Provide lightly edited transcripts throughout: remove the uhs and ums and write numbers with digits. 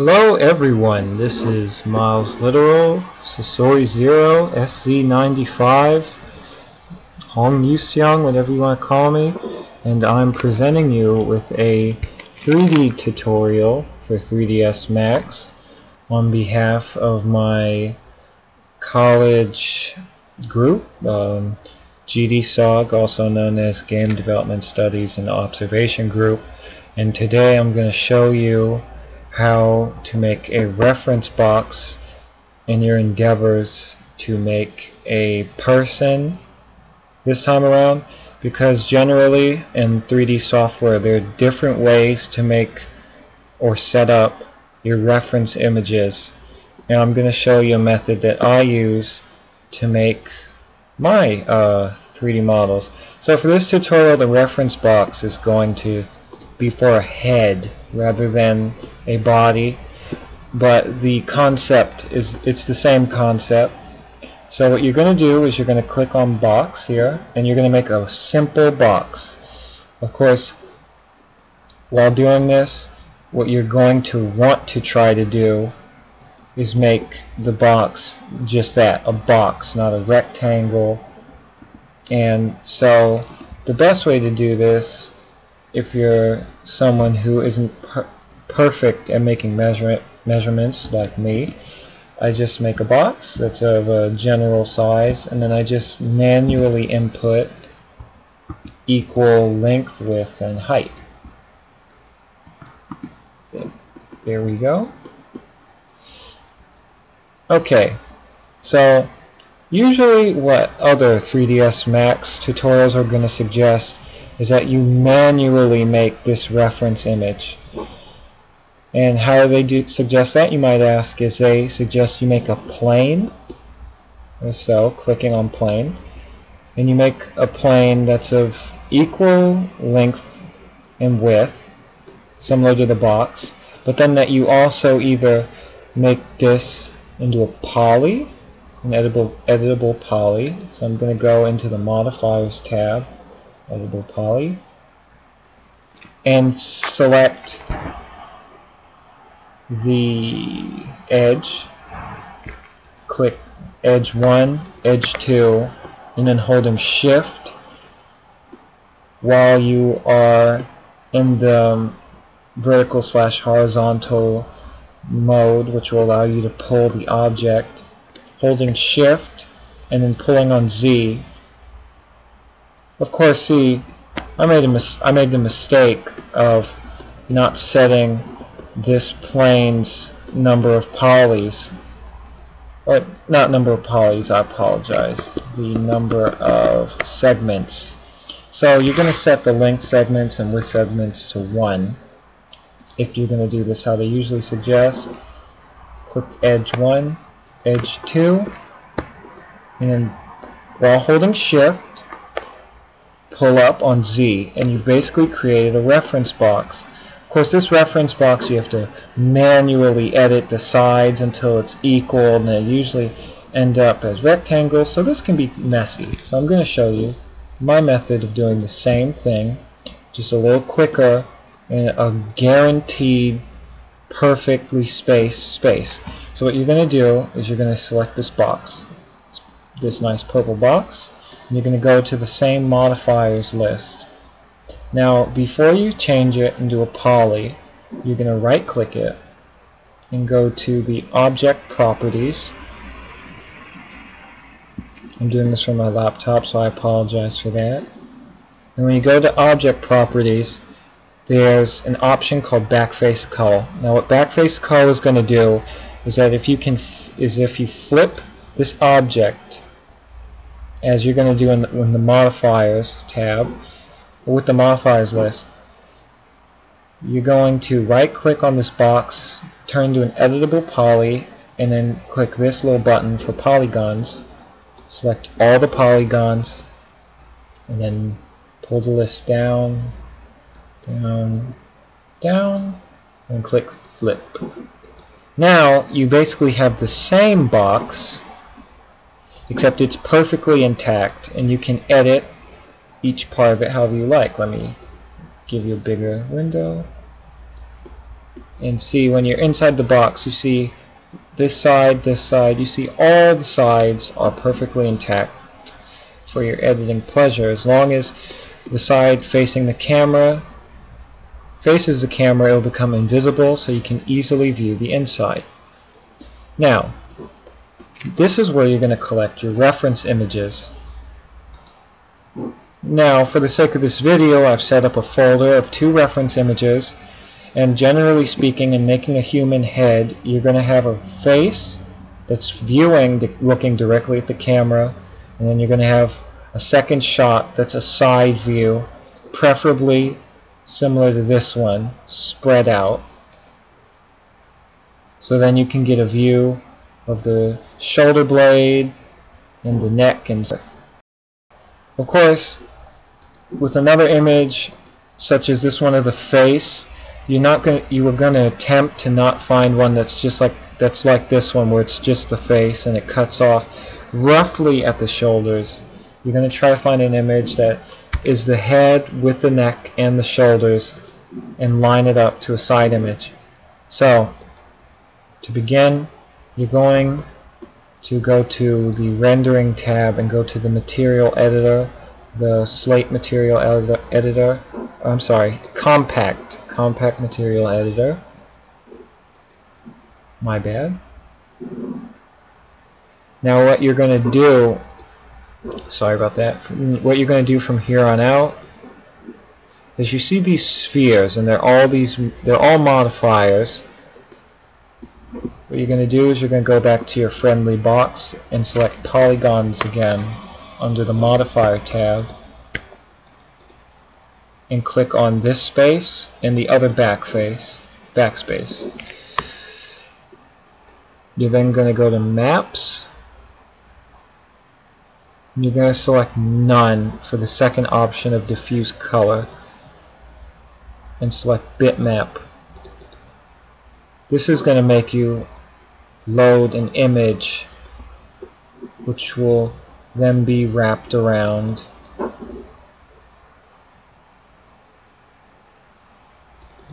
Hello everyone, this is Miles Literal, Sasori Zero, SZ95, Hong Yuseong, whatever you want to call me, and I'm presenting you with a 3D tutorial for 3ds Max on behalf of my college group, GDSOG, also known as Game Development Studies and Observation Group, and today I'm going to show you how to make a reference box in your endeavors to make a person this time around, because generally in 3D software there are different ways to make or set up your reference images, and I'm going to show you a method that I use to make my 3D models. So for this tutorial, the reference box is going to be for a head rather than a body, but the concept is it's the same concept. So what you're going to do is you're going to click on box here and you're going to make a simple box. Of course, while doing this, what you're going to want to try to do is make the box just that, a box, not a rectangle. And so the best way to do this, if you're someone who isn't perfect at making measurements like me, I just make a box that's of a general size, and then I just manually input equal length, width, and height. There we go. Okay, so usually what other 3ds Max tutorials are going to suggest is that you manually make this reference image. And how they do suggest that, you might ask, is they suggest you make a plane, so clicking on plane, and you make a plane that's of equal length and width, similar to the box, but then that you also either make this into a poly, an editable poly. So I'm going to go into the modifiers tab, editable poly, and select the edge, click edge 1, edge 2, and then holding shift while you are in the vertical / horizontal mode, which will allow you to pull the object, holding shift and then pulling on Z. Of course, see, I made the mistake of not setting this plane's number of polys, or not number of polys, I apologize, the number of segments. So you're going to set the length segments and width segments to 1 if you're going to do this how they usually suggest. Click edge 1, edge 2, and then while holding shift, pull up on Z, and you've basically created a reference box. Of course, this reference box you have to manually edit the sides until it's equal, and they usually end up as rectangles, so this can be messy. So I'm going to show you my method of doing the same thing, just a little quicker and a guaranteed perfectly spaced space. So what you're going to do is you're going to select this box, this nice purple box, and you're going to go to the same modifiers list. Now, before you change it into a poly, you're going to right click it and go to the object properties. I'm doing this from my laptop, so I apologize for that. And when you go to object properties, there's an option called backface cull. Now what backface cull is going to do is that if you flip this object, as you're going to do in the modifiers tab, with the modifiers list, you're going to right click on this box, turn to an editable poly, and then click this little button for polygons, select all the polygons, and then pull the list down, down, down, and click flip. Now you basically have the same box, except it's perfectly intact, and you can edit each part of it however you like. Let me give you a bigger window. and see when you're inside the box, you see this side, you see all the sides are perfectly intact for your editing pleasure. As long as the side facing the camera faces the camera, it will become invisible so you can easily view the inside. Now, this is where you're going to collect your reference images. Now, for the sake of this video, I've set up a folder of 2 reference images, and generally speaking, in making a human head, you're going to have a face that's viewing, looking directly at the camera, and then you're going to have a second shot that's a side view, preferably similar to this one, spread out. So then you can get a view of the shoulder blade and the neck and stuff. Of course, with another image such as this one of the face, you are going to attempt to not find one that's like this one, where it's just the face and it cuts off roughly at the shoulders. You're going to try to find an image that is the head with the neck and the shoulders and line it up to a side image. So, to begin, you're going to go to the rendering tab and go to the material editor, the slate material editor, I'm sorry, compact material editor. My bad. Now what you're going to do, sorry about that, what you're going to do from here on out is you see these spheres, and they're all modifiers. What you're going to do is you're going to go back to your friendly box and select polygons again under the modifier tab and click on this space and the other backspace. You're then going to go to maps, and you're going to select none for the second option of diffuse color and select bitmap. This is going to make you load an image which will then be wrapped around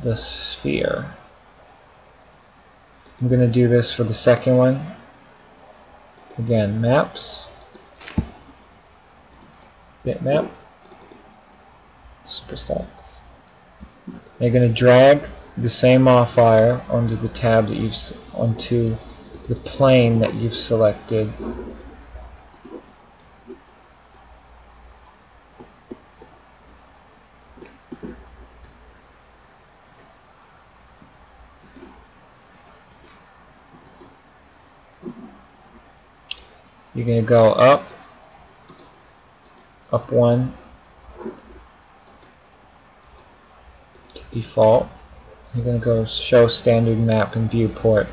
the sphere. I'm going to do this for the second one. Again, maps, bitmap, superstock. You're going to drag the same modifier onto the tab that onto the plane that you've selected. You're going to go up one to default. You're going to go show standard map and viewport.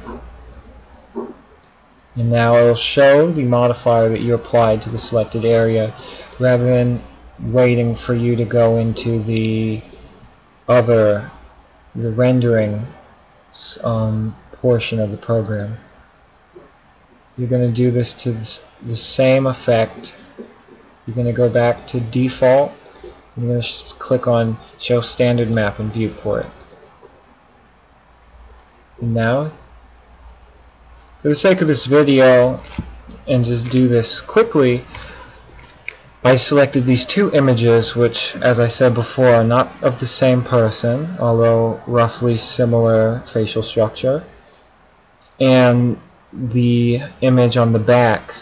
And now it will show the modifier that you applied to the selected area rather than waiting for you to go into the rendering portion of the program. You're going to do this to the same effect. You're going to go back to default. You're going to click on show standard map and viewport. And now, for the sake of this video, and just do this quickly, I selected these 2 images which, as I said before, are not of the same person, although roughly similar facial structure. And the image on the back,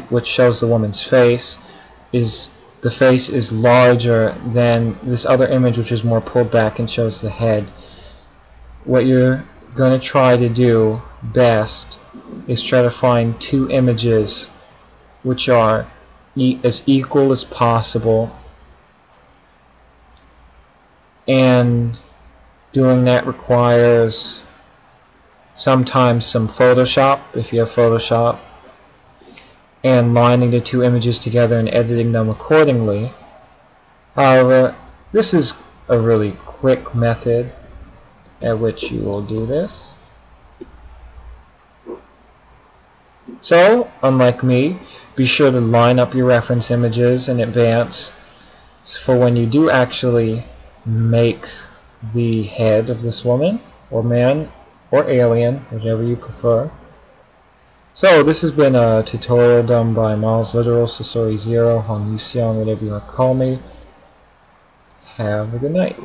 which shows the woman's face, the face is larger than this other image, which is more pulled back and shows the head. What you're going to try to do best is try to find 2 images which are as equal as possible, and doing that requires sometimes some Photoshop, if you have Photoshop, and lining the 2 images together and editing them accordingly. However, this is a really quick method at which you will do this. So, unlike me, be sure to line up your reference images in advance for when you do actually make the head of this woman or man or alien, whichever you prefer. So this has been a tutorial done by Miles Literal, Sasori Zero, Hong Yuseong, whatever you want to call me. Have a good night.